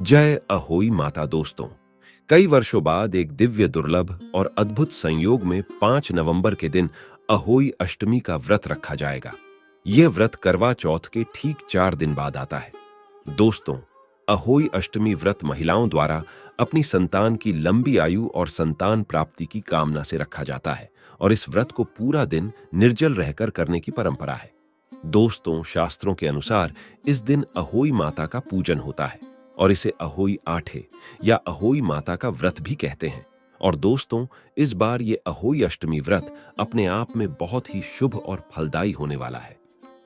जय अहोई माता। दोस्तों, कई वर्षों बाद एक दिव्य दुर्लभ और अद्भुत संयोग में 5 नवंबर के दिन अहोई अष्टमी का व्रत रखा जाएगा। यह व्रत करवा चौथ के ठीक 4 दिन बाद आता है। दोस्तों, अहोई अष्टमी व्रत महिलाओं द्वारा अपनी संतान की लंबी आयु और संतान प्राप्ति की कामना से रखा जाता है और इस व्रत को पूरा दिन निर्जल रहकर करने की परंपरा है। दोस्तों, शास्त्रों के अनुसार इस दिन अहोई माता का पूजन होता है और इसे अहोई आठे या अहोई माता का व्रत भी कहते हैं। और दोस्तों, इस बार ये अहोई अष्टमी व्रत अपने आप में बहुत ही शुभ और फलदायी होने वाला है,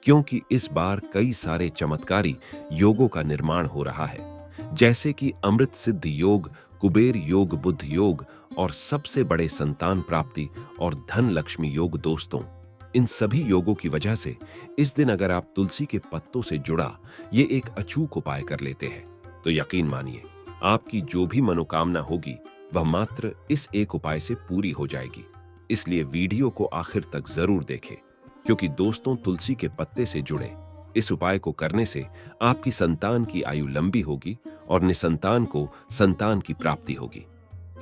क्योंकि इस बार कई सारे चमत्कारी योगों का निर्माण हो रहा है, जैसे कि अमृत सिद्ध योग, कुबेर योग, बुद्ध योग और सबसे बड़े संतान प्राप्ति और धन लक्ष्मी योग। दोस्तों, इन सभी योगों की वजह से इस दिन अगर आप तुलसी के पत्तों से जुड़ा ये एक अचूक उपाय कर लेते हैं तो यकीन मानिए, आपकी जो भी मनोकामना होगी वह मात्र इस एक उपाय से पूरी हो जाएगी। इसलिए वीडियो को आखिर तक जरूर देखें, क्योंकि दोस्तों, तुलसी के पत्ते से जुड़े इस उपाय को करने से आपकी संतान की आयु लंबी होगी और निसंतान को संतान की प्राप्ति होगी।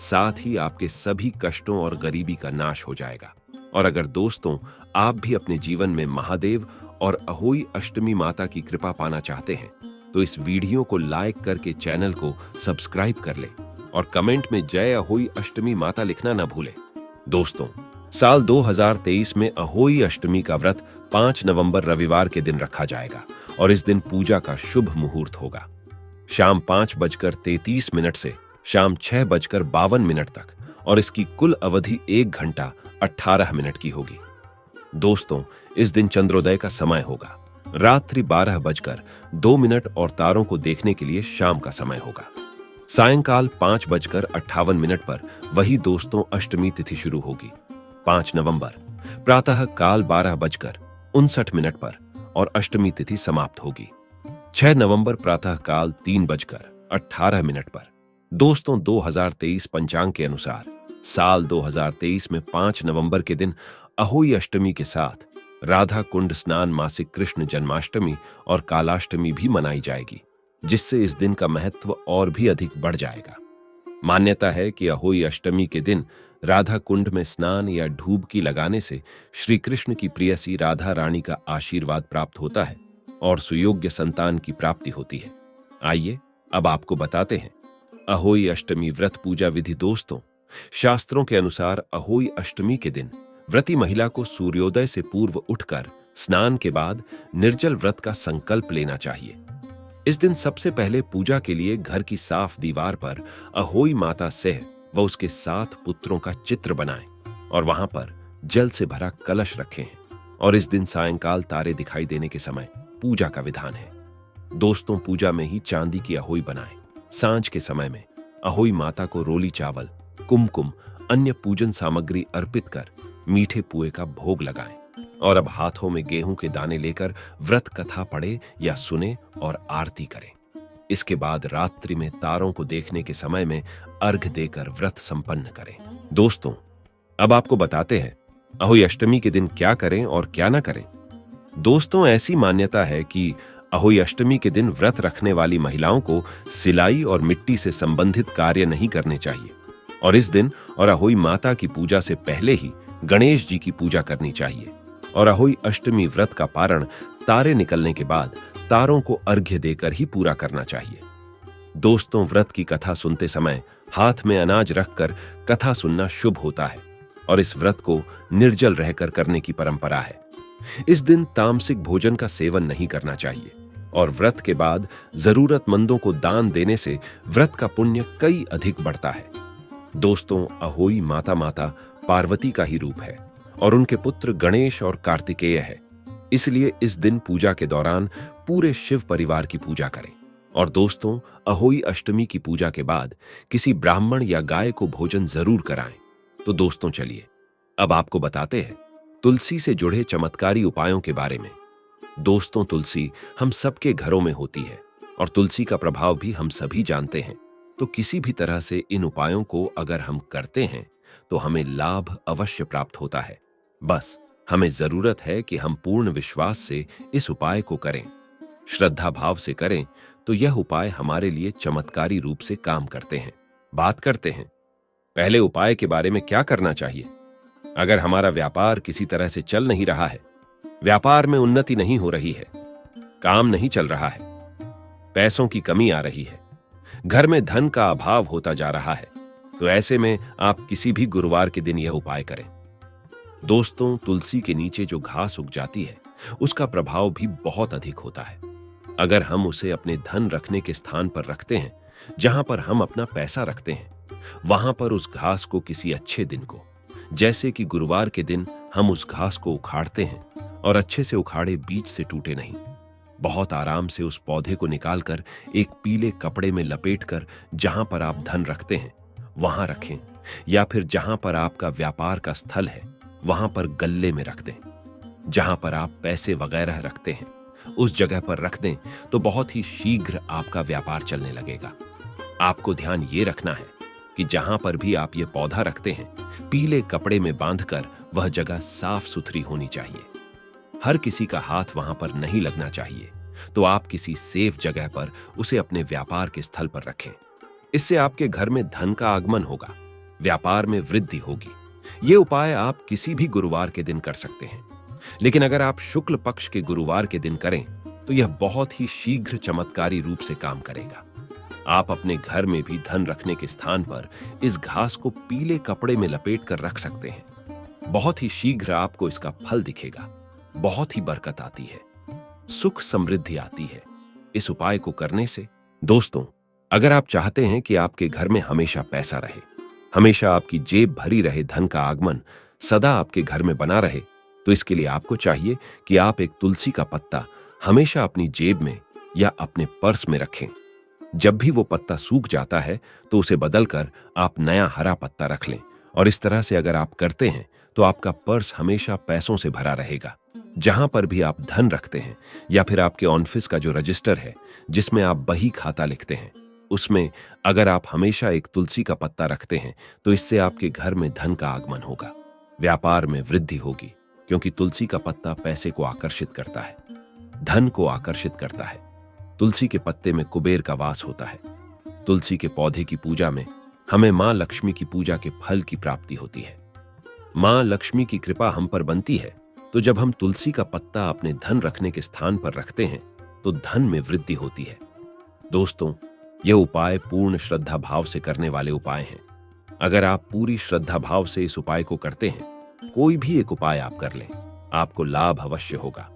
साथ ही आपके सभी कष्टों और गरीबी का नाश हो जाएगा। और अगर दोस्तों, आप भी अपने जीवन में महादेव और अहोई अष्टमी माता की कृपा पाना चाहते हैं तो इस वीडियो को लाइक करके चैनल को सब्सक्राइब कर ले और कमेंट में जय अहोई अष्टमी माता लिखना ना भूलें। दोस्तों, साल 2023 में अहोई अष्टमी का व्रत 5 नवंबर रविवार के दिन रखा जाएगा और इस दिन पूजा का शुभ मुहूर्त होगा। शाम 5:33 से शाम 6:52 तक और इसकी कुल अवधि 1 घंटा 18 मिनट की होगी। दोस्तों, इस दिन चंद्रोदय का समय होगा। रात्रि 12:02 और तारों को देखने के लिए शाम का समय होगा। सायंकाल 5:58 पर वही दोस्तों अष्टमी तिथि शुरू होगी। 5 नवंबर प्रातः काल 12:59 पर और अष्टमी तिथि समाप्त होगी। 6 नवंबर प्रातः काल 3:18 पर। दोस्तों, 2023 पंचांग के अनुसार साल 2023 में 5 नवंबर के दिन अहोई अष्टमी के साथ राधा कुंड स्नान, मासिक कृष्ण जन्माष्टमी और कालाष्टमी भी मनाई जाएगी, जिससे इस दिन का महत्व और भी अधिक बढ़ जाएगा। मान्यता है कि अहोई अष्टमी के दिन राधा कुंड में स्नान या डुबकी लगाने से श्री कृष्ण की प्रियसी राधा रानी का आशीर्वाद प्राप्त होता है और सुयोग्य संतान की प्राप्ति होती है। आइए अब आपको बताते हैं अहोई अष्टमी व्रत पूजा विधि। दोस्तों, शास्त्रों के अनुसार अहोई अष्टमी के दिन व्रती महिला को सूर्योदय से पूर्व उठकर स्नान के बाद निर्जल व्रत का संकल्प लेना चाहिए। इस दिन सबसे पहले पूजा के लिए घर की साफ दीवार पर अहोई माता सह व उसके 7 पुत्रों का चित्र बनाएं और वहां पर जल से भरा कलश रखें और इस दिन सायंकाल तारे दिखाई देने के समय पूजा का विधान है। दोस्तों, पूजा में ही चांदी की अहोई बनाएं। सांझ के समय में अहोई माता को रोली चावल, कुमकुम, अन्य पूजन सामग्री अर्पित कर मीठे पुए का भोग लगाएं और अब हाथों में गेहूं के दाने लेकर व्रत कथा पढ़े या सुने और आरती करें। इसके बाद रात्रि में तारों को देखने के समय में अर्घ देकर व्रत संपन्न करें। दोस्तों, अब आपको बताते हैं अहोई अष्टमी के दिन क्या करें और क्या ना करें। दोस्तों, ऐसी मान्यता है कि अहोई अष्टमी के दिन व्रत रखने वाली महिलाओं को सिलाई और मिट्टी से संबंधित कार्य नहीं करने चाहिए और इस दिन और अहोई माता की पूजा से पहले ही गणेश जी की पूजा करनी चाहिए और अहोई अष्टमी व्रत का पारण तारे निकलने के बाद तारों को अर्घ्य देकर ही पूरा करना चाहिए। दोस्तों, व्रत की कथा सुनते समय हाथ में अनाज रखकर कथा सुनना शुभ होता है और इस व्रत को निर्जल रहकर करने की परंपरा है। इस दिन तामसिक भोजन का सेवन नहीं करना चाहिए और व्रत के बाद जरूरतमंदों को दान देने से व्रत का पुण्य कई अधिक बढ़ता है। दोस्तों, अहोई माता पार्वती का ही रूप है और उनके पुत्र गणेश और कार्तिकेय है। इसलिए इस दिन पूजा के दौरान पूरे शिव परिवार की पूजा करें। और दोस्तों, अहोई अष्टमी की पूजा के बाद किसी ब्राह्मण या गाय को भोजन जरूर कराएं। तो दोस्तों, चलिए अब आपको बताते हैं तुलसी से जुड़े चमत्कारी उपायों के बारे में। दोस्तों, तुलसी हम सबके घरों में होती है और तुलसी का प्रभाव भी हम सभी जानते हैं। तो किसी भी तरह से इन उपायों को अगर हम करते हैं तो हमें लाभ अवश्य प्राप्त होता है। बस हमें जरूरत है कि हम पूर्ण विश्वास से इस उपाय को करें, श्रद्धा भाव से करें तो यह उपाय हमारे लिए चमत्कारी रूप से काम करते हैं। बात करते हैं पहले उपाय के बारे में। क्या करना चाहिए? अगर हमारा व्यापार किसी तरह से चल नहीं रहा है, व्यापार में उन्नति नहीं हो रही है, काम नहीं चल रहा है, पैसों की कमी आ रही है, घर में धन का अभाव होता जा रहा है, तो ऐसे में आप किसी भी गुरुवार के दिन यह उपाय करें। दोस्तों, तुलसी के नीचे जो घास उग जाती है उसका प्रभाव भी बहुत अधिक होता है। अगर हम उसे अपने धन रखने के स्थान पर रखते हैं, जहां पर हम अपना पैसा रखते हैं, वहां पर उस घास को किसी अच्छे दिन को, जैसे कि गुरुवार के दिन, हम उस घास को उखाड़ते हैं और अच्छे से उखाड़े, बीज से टूटे नहीं, बहुत आराम से उस पौधे को निकालकर एक पीले कपड़े में लपेटकर जहां पर आप धन रखते हैं वहां रखें, या फिर जहां पर आपका व्यापार का स्थल है वहां पर गल्ले में रख दें। जहां पर आप पैसे वगैरह रखते हैं उस जगह पर रख दें, तो बहुत ही शीघ्र आपका व्यापार चलने लगेगा। आपको ध्यान ये रखना है कि जहां पर भी आप ये पौधा रखते हैं, पीले कपड़े में बांधकर वह जगह साफ सुथरी होनी चाहिए। हर किसी का हाथ वहां पर नहीं लगना चाहिए, तो आप किसी सेफ जगह पर उसे अपने व्यापार के स्थल पर रखें। इससे आपके घर में धन का आगमन होगा, व्यापार में वृद्धि होगी। ये उपाय आप किसी भी गुरुवार के दिन कर सकते हैं, लेकिन अगर आप शुक्ल पक्ष के गुरुवार के दिन करें तो यह बहुत ही शीघ्र चमत्कारी रूप से काम करेगा। आप अपने घर में भी धन रखने के स्थान पर इस घास को पीले कपड़े में लपेट कर रख सकते हैं। बहुत ही शीघ्र आपको इसका फल दिखेगा, बहुत ही बरकत आती है, सुख समृद्धि आती है इस उपाय को करने से। दोस्तों, अगर आप चाहते हैं कि आपके घर में हमेशा पैसा रहे, हमेशा आपकी जेब भरी रहे, धन का आगमन सदा आपके घर में बना रहे, तो इसके लिए आपको चाहिए कि आप एक तुलसी का पत्ता हमेशा अपनी जेब में या अपने पर्स में रखें। जब भी वो पत्ता सूख जाता है तो उसे बदलकर आप नया हरा पत्ता रख लें, और इस तरह से अगर आप करते हैं तो आपका पर्स हमेशा पैसों से भरा रहेगा। जहां पर भी आप धन रखते हैं, या फिर आपके ऑफिस का जो रजिस्टर है जिसमें आप बही खाता लिखते हैं, उसमें अगर आप हमेशा एक तुलसी का पत्ता रखते हैं तो इससे आपके घर में धन का आगमन होगा, व्यापार में वृद्धि होगी, क्योंकि तुलसी का पत्ता पैसे को आकर्षित करता है, धन को आकर्षित करता है। तुलसी के पत्ते में कुबेर का वास होता है। तुलसी के पौधे की पूजा में हमें मां लक्ष्मी की पूजा के फल की प्राप्ति होती है। मां लक्ष्मी की कृपा हम पर बनती है, तो जब हम तुलसी का पत्ता अपने धन रखने के स्थान पर रखते हैं तो धन में वृद्धि होती है। दोस्तों, यह उपाय पूर्ण श्रद्धा भाव से करने वाले उपाय हैं। अगर आप पूरी श्रद्धा भाव से इस उपाय को करते हैं, कोई भी एक उपाय आप कर लें, आपको लाभ अवश्य होगा।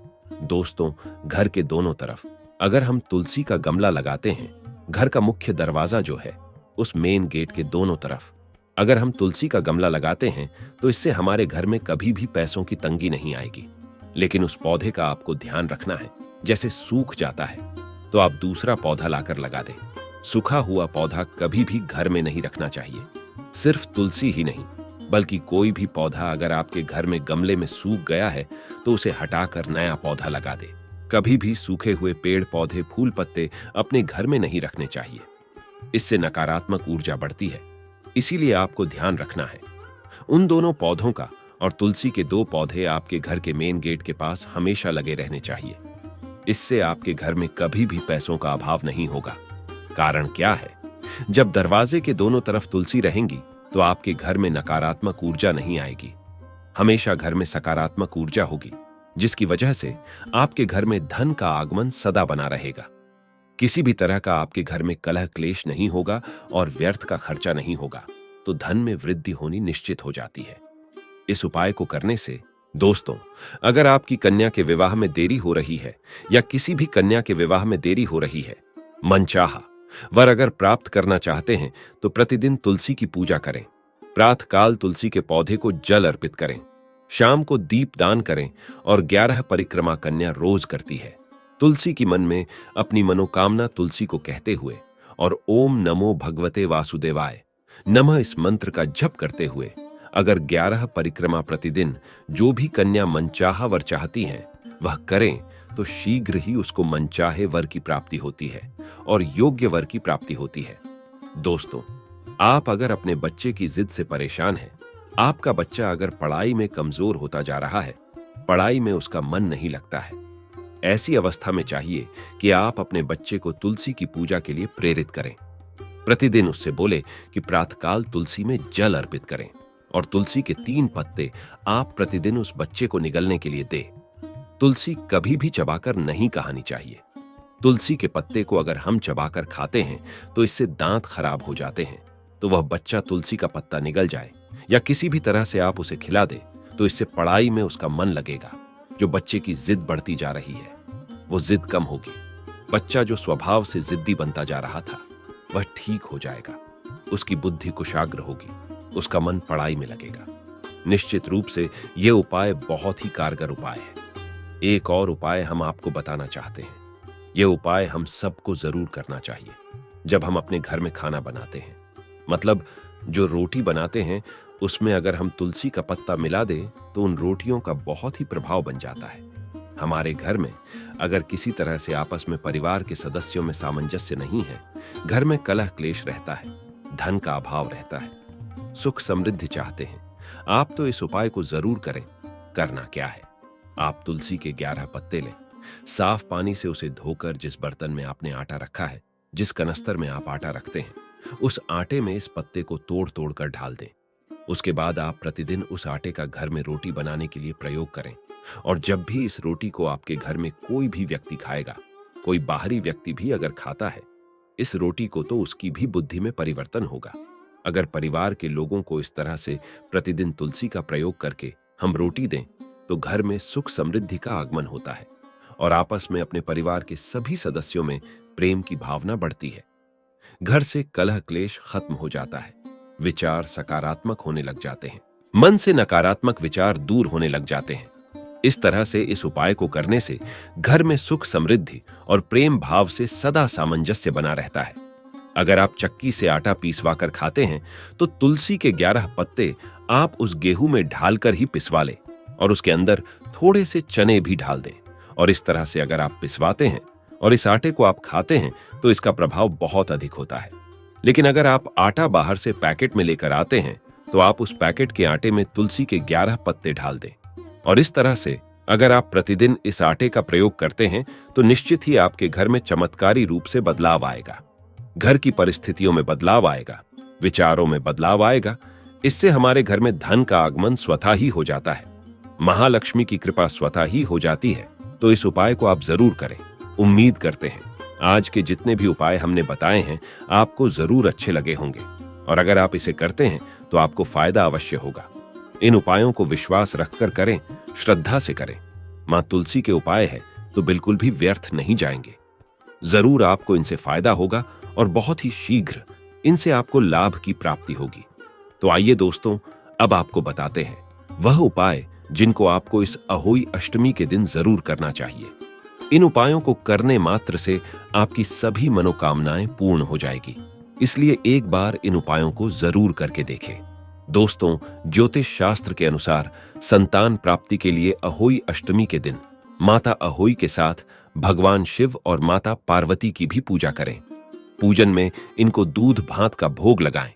दोस्तों, घर के दोनों तरफ अगर हम तुलसी का गमला लगाते हैं, घर का मुख्य दरवाजा जो है उस मेन गेट के दोनों तरफ अगर हम तुलसी का गमला लगाते हैं, तो इससे हमारे घर में कभी भी पैसों की तंगी नहीं आएगी। लेकिन उस पौधे का आपको ध्यान रखना है, जैसे सूख जाता है तो आप दूसरा पौधा लाकर लगा दें। सूखा हुआ पौधा कभी भी घर में नहीं रखना चाहिए। सिर्फ तुलसी ही नहीं, बल्कि कोई भी पौधा अगर आपके घर में गमले में सूख गया है तो उसे हटाकर नया पौधा लगा दे। कभी भी सूखे हुए पेड़ पौधे, फूल पत्ते अपने घर में नहीं रखने चाहिए, इससे नकारात्मक ऊर्जा बढ़ती है। इसीलिए आपको ध्यान रखना है। उन दोनों पौधों का और तुलसी के 2 पौधे आपके घर के मेन गेट के पास हमेशा लगे रहने चाहिए। इससे आपके घर में कभी भी पैसों का अभाव नहीं होगा। कारण क्या है? जब दरवाजे के दोनों तरफ तुलसी रहेंगी तो आपके घर में नकारात्मक ऊर्जा नहीं आएगी, हमेशा घर में सकारात्मक ऊर्जा होगी, जिसकी वजह से आपके घर में धन का आगमन सदा बना रहेगा। किसी भी तरह का आपके घर में कलह क्लेश नहीं होगा और व्यर्थ का खर्चा नहीं होगा, तो धन में वृद्धि होनी निश्चित हो जाती है। इस उपाय को करने से दोस्तों, अगर आपकी कन्या के विवाह में देरी हो रही है या किसी भी कन्या के विवाह में देरी हो रही है, मनचाहा वर अगर प्राप्त करना चाहते हैं तो प्रतिदिन तुलसी की पूजा करें। प्रातः काल तुलसी के पौधे को जल अर्पित करें, शाम को दीप दान करें और 11 परिक्रमा कन्या रोज करती है। तुलसी की मन में अपनी मनोकामना तुलसी को कहते हुए और ओम नमो भगवते वासुदेवाय नमः इस मंत्र का जप करते हुए अगर 11 परिक्रमा प्रतिदिन जो भी कन्या मनचाहा वर चाहती हैं वह करें, तो शीघ्र ही उसको मनचाहे वर की प्राप्ति होती है और योग्य वर की प्राप्ति होती है। दोस्तों, आप अगर अपने बच्चे की जिद से परेशान हैं, आपका बच्चा अगर पढ़ाई में कमजोर होता जा रहा है, पढ़ाई में उसका मन नहीं लगता है, ऐसी अवस्था में चाहिए कि आप अपने बच्चे को तुलसी की पूजा के लिए प्रेरित करें। प्रतिदिन उससे बोले कि प्रातःकाल तुलसी में जल अर्पित करें और तुलसी के 3 पत्ते आप प्रतिदिन उस बच्चे को निगलने के लिए दे। तुलसी कभी भी चबाकर नहीं खानी चाहिए। तुलसी के पत्ते को अगर हम चबाकर खाते हैं तो इससे दांत खराब हो जाते हैं। तो वह बच्चा तुलसी का पत्ता निगल जाए या किसी भी तरह से आप उसे खिला दे तो इससे पढ़ाई में उसका मन लगेगा। जो बच्चे की जिद बढ़ती जा रही है वो जिद कम होगी। बच्चा जो स्वभाव से जिद्दी बनता जा रहा था वह ठीक हो जाएगा। उसकी बुद्धि कुशाग्र होगी, उसका मन पढ़ाई में लगेगा। निश्चित रूप से यह उपाय बहुत ही कारगर उपाय है। एक और उपाय हम आपको बताना चाहते हैं। यह उपाय हम सबको जरूर करना चाहिए जब हम अपने घर में खाना बनाते हैं। मतलब जो रोटी बनाते हैं उसमें अगर हम तुलसी का पत्ता मिला दें तो उन रोटियों का बहुत ही प्रभाव बन जाता है। हमारे घर में अगर किसी तरह से आपस में परिवार के सदस्यों में सामंजस्य नहीं है, घर में कलह क्लेश रहता है, धन का अभाव रहता है, सुख समृद्धि चाहते हैं, आप तो इस उपाय को जरूर करें। करना क्या है, आप तुलसी के 11 पत्ते लें, साफ पानी से उसे धोकर जिस बर्तन में आपने आटा रखा है, जिस कनस्तर में आप आटा रखते हैं, उस आटे में इस पत्ते को तोड़ तोड़ कर डाल दें। उसके बाद आप प्रतिदिन उस आटे का घर में रोटी बनाने के लिए प्रयोग करें और जब भी इस रोटी को आपके घर में कोई भी व्यक्ति खाएगा, कोई बाहरी व्यक्ति भी अगर खाता है इस रोटी को, तो उसकी भी बुद्धि में परिवर्तन होगा। अगर परिवार के लोगों को इस तरह से प्रतिदिन तुलसी का प्रयोग करके हम रोटी दें तो घर में सुख समृद्धि का आगमन होता है और आपस में अपने परिवार के सभी सदस्यों में प्रेम की भावना बढ़ती है। घर से कलह क्लेश खत्म हो जाता है, विचार सकारात्मक होने लग जाते हैं, मन से नकारात्मक विचार दूर होने लग जाते हैं। इस तरह से इस उपाय को करने से घर में सुख समृद्धि और प्रेम भाव से सदा सामंजस्य बना रहता है। अगर आप चक्की से आटा पीसवा कर खाते हैं तो तुलसी के 11 पत्ते आप उस गेहूं में ढालकर ही पिसवा लें और उसके अंदर थोड़े से चने भी डाल दें और इस तरह से अगर आप पिसवाते हैं और इस आटे को आप खाते हैं तो इसका प्रभाव बहुत अधिक होता है। लेकिन अगर आप आटा बाहर से पैकेट में लेकर आते हैं तो आप उस पैकेट के आटे में तुलसी के 11 पत्ते डाल दें और इस तरह से अगर आप प्रतिदिन इस आटे का प्रयोग करते हैं तो निश्चित ही आपके घर में चमत्कारी रूप से बदलाव आएगा। घर की परिस्थितियों में बदलाव आएगा, विचारों में बदलाव आएगा। इससे हमारे घर में धन का आगमन स्वतः ही हो जाता है, महालक्ष्मी की कृपा स्वतः ही हो जाती है। तो इस उपाय को आप जरूर करें। उम्मीद करते हैं आज के जितने भी उपाय हमने बताए हैं आपको जरूर अच्छे लगे होंगे और अगर आप इसे करते हैं तो आपको फायदा अवश्य होगा। इन उपायों को विश्वास रखकर करें, श्रद्धा से करें। मां तुलसी के उपाय है तो बिल्कुल भी व्यर्थ नहीं जाएंगे। जरूर आपको इनसे फायदा होगा और बहुत ही शीघ्र इनसे आपको लाभ की प्राप्ति होगी। तो आइए दोस्तों, अब आपको बताते हैं वह उपाय जिनको आपको इस अहोई अष्टमी के दिन जरूर करना चाहिए। इन उपायों को करने मात्र से आपकी सभी मनोकामनाएं पूर्ण हो जाएगी, इसलिए एक बार इन उपायों को जरूर करके देखें। दोस्तों, ज्योतिष शास्त्र के अनुसार संतान प्राप्ति के लिए अहोई अष्टमी के दिन माता अहोई के साथ भगवान शिव और माता पार्वती की भी पूजा करें। पूजन में इनको दूध भात का भोग लगाएं।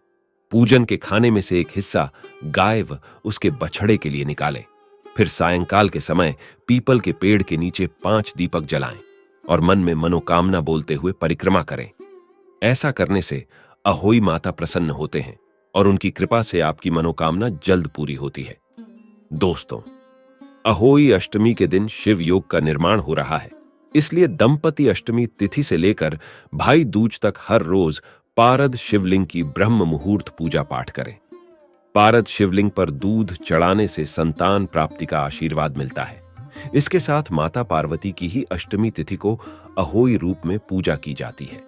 पूजन के खाने में से एक हिस्सा गाय व उसके बछड़े के लिए निकालें। फिर सायंकाल के समय पीपल के पेड़ के नीचे 5 दीपक जलाएं और मन में मनोकामना बोलते हुए परिक्रमा करें। ऐसा करने से अहोई माता प्रसन्न होते हैं और उनकी कृपा से आपकी मनोकामना जल्द पूरी होती है। दोस्तों, अहोई अष्टमी के दिन शिव योग का निर्माण हो रहा है, इसलिए दंपति अष्टमी तिथि से लेकर भाई दूज तक हर रोज पारद शिवलिंग की ब्रह्म मुहूर्त पूजा पाठ करें। पारद शिवलिंग पर दूध चढ़ाने से संतान प्राप्ति का आशीर्वाद मिलता है। इसके साथ माता पार्वती की ही अष्टमी तिथि को अहोई रूप में पूजा की जाती है।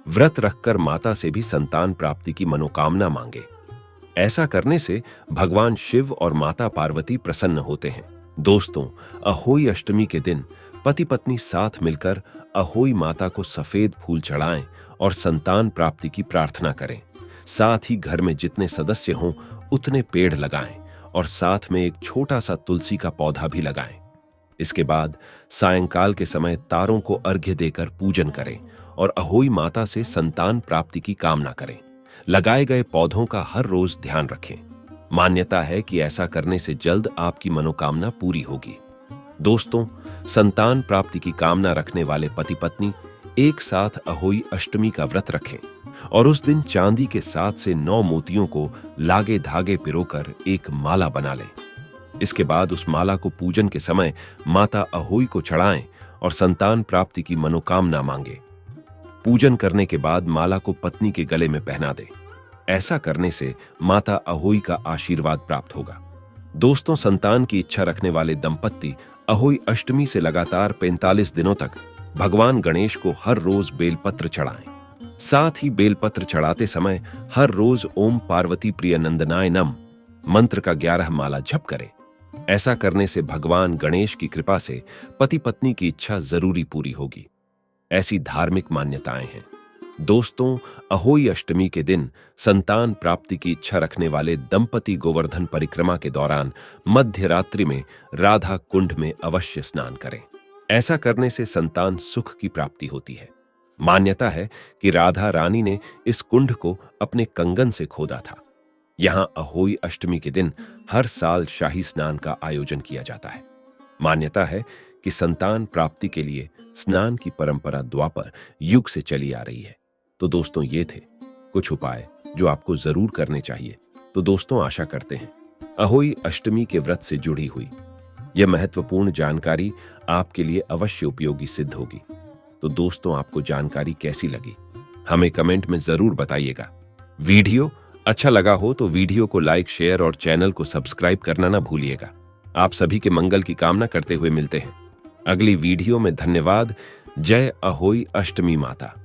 व्रत रखकर माता से भी संतान प्राप्ति की मनोकामना मांगे। ऐसा करने से भगवान शिव और माता पार्वती प्रसन्न होते हैं। दोस्तों, अहोई अष्टमी के दिन पति पत्नी साथ मिलकर अहोई माता को सफेद फूल चढ़ाएं और संतान प्राप्ति की प्रार्थना करें। साथ ही घर में जितने सदस्य हों उतने पेड़ लगाएं और साथ में एक छोटा सा तुलसी का पौधा भी लगाएं। इसके बाद सायंकाल के समय तारों को अर्घ्य देकर पूजन करें और अहोई माता से संतान प्राप्ति की कामना करें। लगाए गए पौधों का हर रोज ध्यान रखें। मान्यता है कि ऐसा करने से जल्द आपकी मनोकामना पूरी होगी। दोस्तों, संतान प्राप्ति की कामना रखने वाले पति पत्नी एक साथ अहोई अष्टमी का व्रत रखें और उस दिन चांदी के 7 से 9 मोतियों को लागे धागे पिरोकर एक माला बना लें। इसके बाद उस माला को पूजन के समय माता अहोई को चढ़ाएं और संतान प्राप्ति की मनोकामना मांगे। पूजन करने के बाद माला को पत्नी के गले में पहना दें। ऐसा करने से माता अहोई का आशीर्वाद प्राप्त होगा। दोस्तों, संतान की इच्छा रखने वाले दंपत्ति अहोई अष्टमी से लगातार 45 दिनों तक भगवान गणेश को हर रोज बेलपत्र चढ़ाएं। साथ ही बेलपत्र चढ़ाते समय हर रोज ओम पार्वती प्रिय नंदनाय नम मंत्र का 11 माला जप करें। ऐसा करने से भगवान गणेश की कृपा से पति पत्नी की इच्छा जरूरी पूरी होगी। ऐसी धार्मिक मान्यताएं हैं। दोस्तों, अहोई अष्टमी के दिन संतान प्राप्ति की इच्छा रखने वाले दंपति गोवर्धन परिक्रमा के दौरान मध्य रात्रि में राधा कुंड में अवश्य स्नान करें। ऐसा करने से संतान सुख की प्राप्ति होती है। मान्यता है कि राधा रानी ने इस कुंड को अपने कंगन से खोदा था। यहां अहोई अष्टमी के दिन हर साल शाही स्नान का आयोजन किया जाता है। मान्यता है कि संतान प्राप्ति के लिए स्नान की परंपरा द्वापर युग से चली आ रही है। तो दोस्तों, ये थे कुछ उपाय जो आपको जरूर करने चाहिए। तो दोस्तों, आशा करते हैं अहोई अष्टमी के व्रत से जुड़ी हुई यह महत्वपूर्ण जानकारी आपके लिए अवश्य उपयोगी सिद्ध होगी। तो दोस्तों, आपको जानकारी कैसी लगी हमें कमेंट में जरूर बताइएगा। वीडियो अच्छा लगा हो तो वीडियो को लाइक, शेयर और चैनल को सब्सक्राइब करना ना भूलिएगा। आप सभी के मंगल की कामना करते हुए मिलते हैं अगली वीडियो में। धन्यवाद। जय अहोई अष्टमी माता।